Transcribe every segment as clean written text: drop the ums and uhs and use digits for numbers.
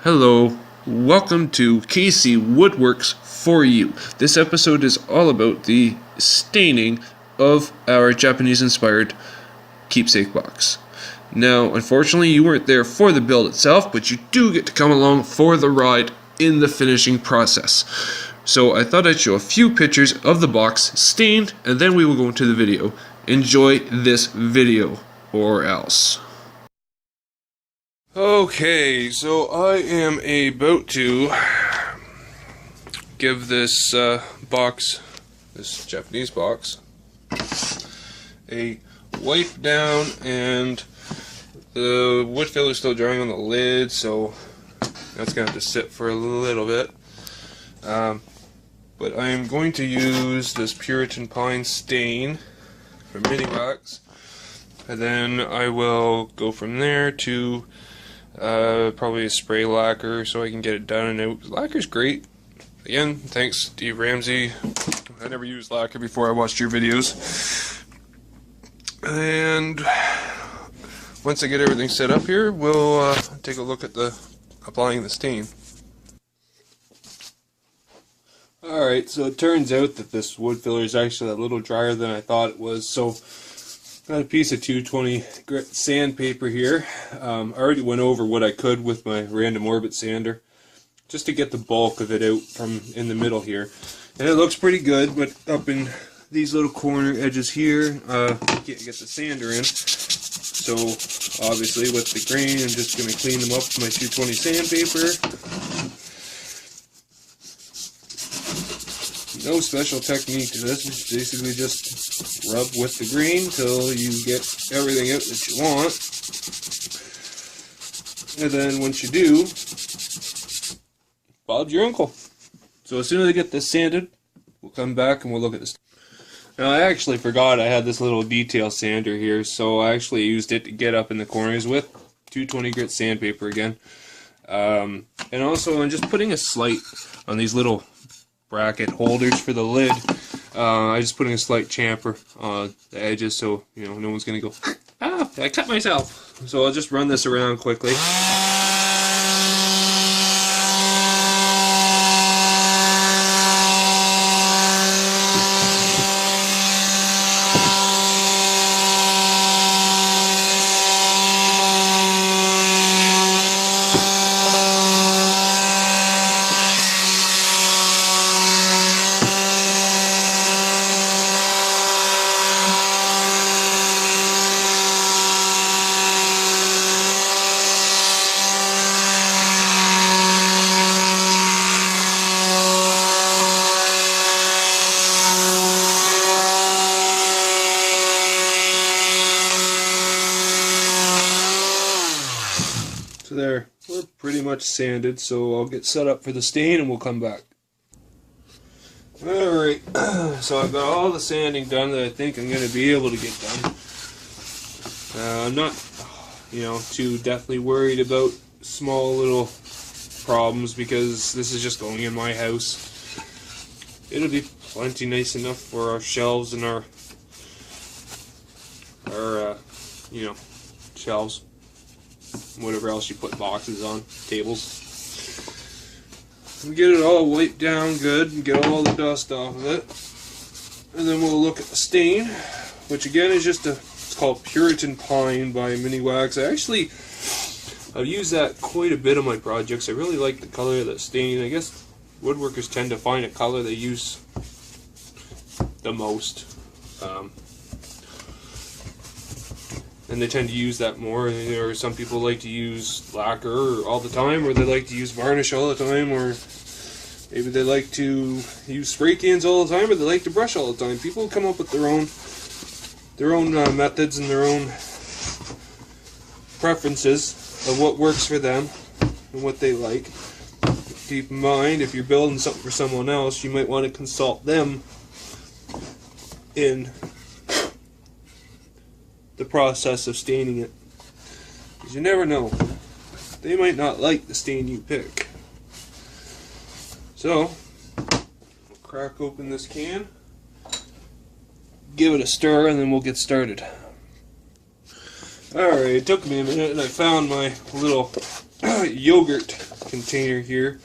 Hello, welcome to KC Woodworks for You. This episode is all about the staining of our Japanese-inspired Keepsake box. Now, unfortunately, you weren't there for the build itself, but you do get to come along for the ride in the finishing process. So I thought I'd show a few pictures of the box stained, and then we will go into the video. Enjoy this video, or else. Okay, so I am about to give this box, this Japanese box, a wipe down, and the wood filler is still drying on the lid, so that's going to have to sit for a little bit. But I am going to use this Puritan Pine stain from Mini Wax, and then I will go from there to probably a spray lacquer so I can get it done and out. Lacquer's great. Again, thanks Steve Ramsey. I never used lacquer before I watched your videos. And once I get everything set up here, we'll take a look at the applying the stain. Alright, so it turns out that this wood filler is actually a little drier than I thought it was. So got a piece of 220 grit sandpaper here. I already went over what I could with my random orbit sander, just to get the bulk of it out from in the middle here. And it looks pretty good, but up in these little corner edges here, get the sander in. So obviously with the grain, I'm just going to clean them up with my 220 sandpaper. No special technique to this, it's basically just rub with the grain till you get everything out that you want. And then once you do, Bob's your uncle. So as soon as I get this sanded, we'll come back and we'll look at this. Now I actually forgot I had this little detail sander here, so I actually used it to get up in the corners with 220 grit sandpaper again. And also I'm just putting a slight on these little bracket holders for the lid. I'm just putting a slight chamfer on the edges so no one's gonna go, ah, I cut myself. So I'll just run this around quickly. So there, we're pretty much sanded, so I'll get set up for the stain and we'll come back. Alright, so I've got all the sanding done that I think I'm going to be able to get done. I'm not, too deathly worried about small little problems because this is just going in my house. It'll be plenty nice enough for our shelves and our shelves. Whatever else you put boxes on, tables. We get it all wiped down good and get all the dust off of it. And then we'll look at the stain, which again is just it's called Puritan Pine by Mini Wax. I've used that quite a bit of my projects. I really like the color of that stain. I guess woodworkers tend to find a color they use the most. And they tend to use that more. Or some people like to use lacquer all the time, or they like to use varnish all the time, or maybe they like to use spray cans all the time, or they like to brush all the time. People come up with their own methods and their own preferences of what works for them and what they like. Keep in mind, if you're building something for someone else, you might want to consult them in the process of staining it, because you never know, they might not like the stain you pick. So we'll crack open this can, give it a stir, and then we'll get started. Alright, it took me a minute and I found my little yogurt container here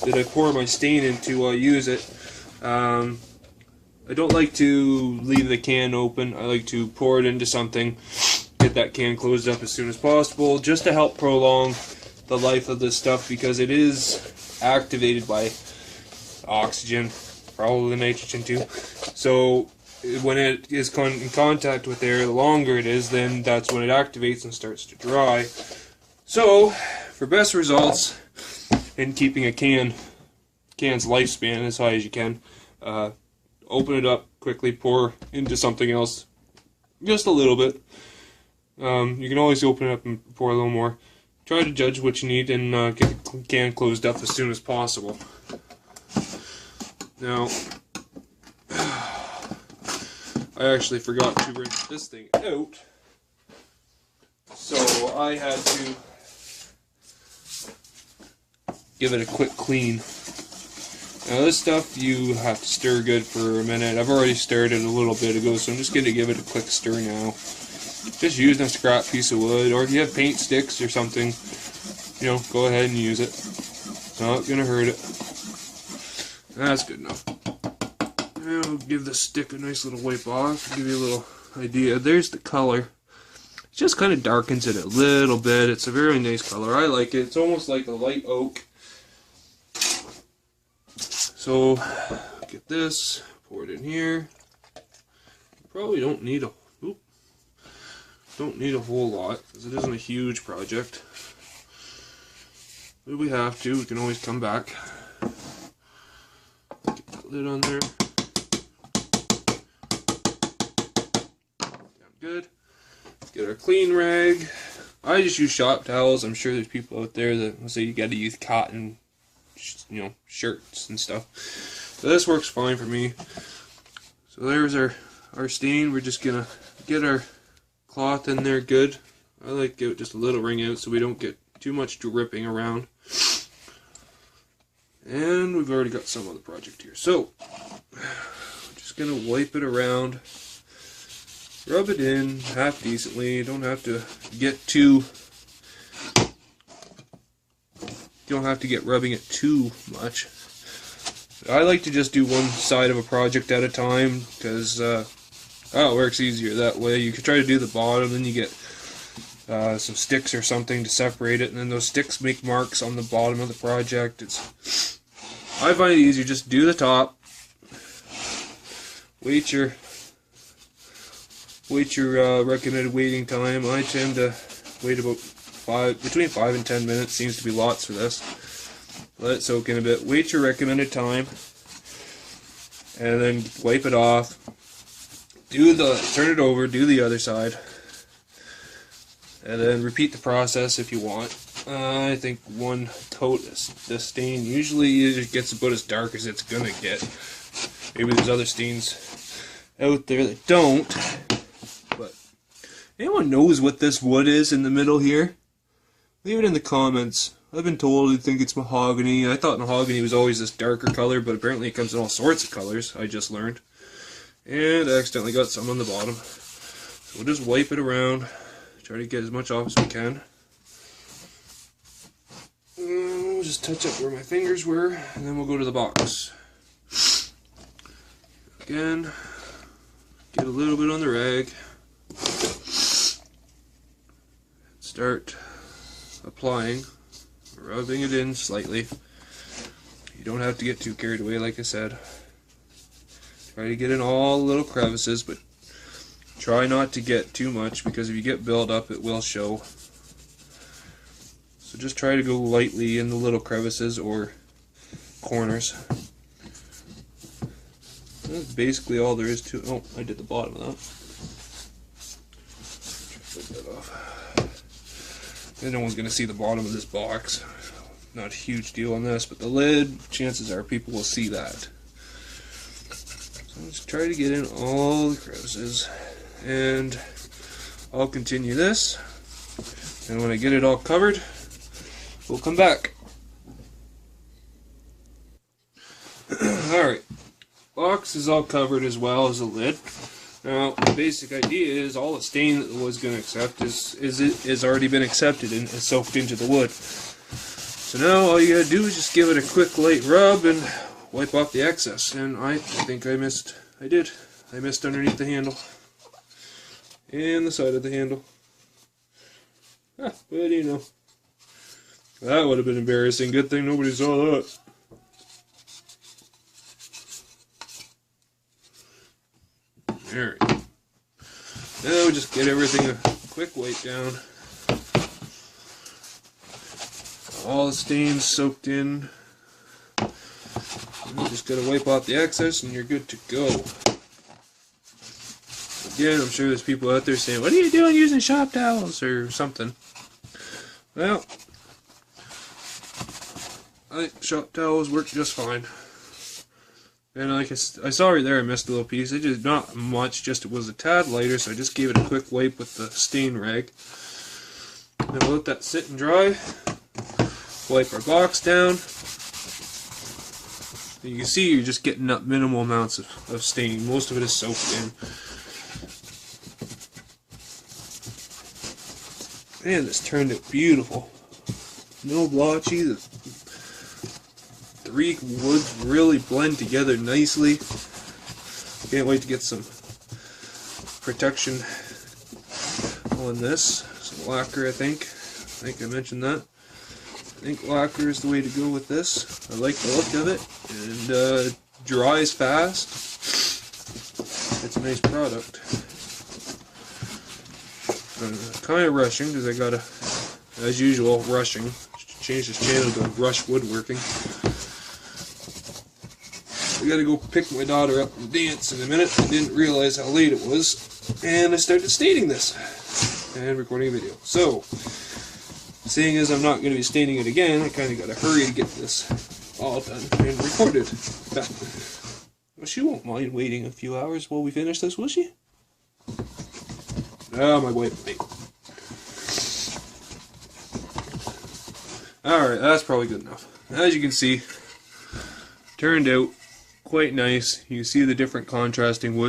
that I pour my stain into while I use it. I don't like to leave the can open. I like to pour it into something, get that can closed up as soon as possible, just to help prolong the life of this stuff, because it is activated by oxygen, probably nitrogen too. So when it is in contact with air, the longer it is, then that's when it activates and starts to dry. So for best results in keeping a can's lifespan as high as you can, open it up quickly, pour into something else, just a little bit. You can always open it up and pour a little more. Try to judge what you need and get the can closed up as soon as possible. Now, I actually forgot to rinse this thing out, so I had to give it a quick clean. Now this stuff you have to stir good for a minute. I've already stirred it a little bit ago, so I'm just going to give it a quick stir now. Just using a scrap piece of wood, or if you have paint sticks or something, you know, go ahead and use it. It's not going to hurt it. That's good enough. I'll give the stick a nice little wipe off, give you a little idea. There's the color. It just kind of darkens it a little bit. It's a very nice color. I like it. It's almost like a light oak. So, get this, pour it in here. Probably don't need a whole lot, because it isn't a huge project. But if we have to, we can always come back. Get that lid on there. Good. Let's get our clean rag. I just use shop towels. I'm sure there's people out there that will say you got to use cotton, you know, shirts and stuff. So this works fine for me. So there's our stain. We're just gonna get our cloth in there good. I like to give it just a little wring out so we don't get too much dripping around. And we've already got some of the project here. So I'm just gonna wipe it around. Rub it in half decently. You don't have to get rubbing it too much. I like to just do one side of a project at a time, because it works easier that way. You could try to do the bottom, then you get some sticks or something to separate it, and then those sticks make marks on the bottom of the project. I find it easier just do the top. Wait your recommended waiting time. I tend to wait about between 5 and 10 minutes. Seems to be lots for this. Let it soak in a bit. Wait your recommended time, and then wipe it off. Turn it over. Do the other side, and then repeat the process if you want. I think one coat of this stain usually it gets about as dark as it's gonna get. Maybe there's other stains out there that don't. But anyone knows what this wood is in the middle here? Leave it in the comments. I've been told I think it's mahogany. I thought mahogany was always this darker color, but apparently it comes in all sorts of colors, I just learned. And I accidentally got some on the bottom. So we'll just wipe it around. Try to get as much off as we can. We'll just touch up where my fingers were, and then we'll go to the box. Again, get a little bit on the rag. Start applying, rubbing it in slightly. You don't have to get too carried away, like I said. Try to get in all the little crevices, but try not to get too much, because if you get buildup, it will show. So just try to go lightly in the little crevices or corners. That's basically all there is to it. Oh, I did the bottom of that. Flip that off. No one's going to see the bottom of this box. Not a huge deal on this, but the lid, chances are people will see that. So let's try to get in all the crevices. And I'll continue this. And when I get it all covered, we'll come back. Alright. Box is all covered as well as the lid. Now, the basic idea is all the stain that the wood's going to accept is already been accepted and is soaked into the wood. So now all you gotta do is just give it a quick light rub and wipe off the excess. And I think I missed underneath the handle and the side of the handle. But you know, that would have been embarrassing. Good thing nobody saw that. Alright. Now just get everything a quick wipe down. All the stains soaked in. You just gotta wipe off the excess and you're good to go. Again, I'm sure there's people out there saying, "What are you doing using shop towels?" or something. Well, I think shop towels work just fine. And like I saw right there, I missed a little piece. It just not much, just it was a tad lighter, so I just gave it a quick wipe with the stain rag. Then we'll let that sit and dry. Wipe our box down. And you can see you're just getting up minimal amounts of stain. Most of it is soaked in. Man, this turned out beautiful. No blotchy. The three woods really blend together nicely. Can't wait to get some protection on this. Some lacquer, I think I mentioned that. I think lacquer is the way to go with this. I like the look of it, and it dries fast. It's a nice product. I'm kind of rushing because I gotta, as usual, rushing. Change this channel to Rush Woodworking. I gotta go pick my daughter up and dance in a minute. I didn't realize how late it was, and I started staining this and recording a video. So, seeing as I'm not going to be staining it again, I kind of got to hurry to get this all done and recorded. Well, she won't mind waiting a few hours while we finish this, will she? Oh, my wife. Alright, that's probably good enough. As you can see, turned out quite nice. You can see the different contrasting wood.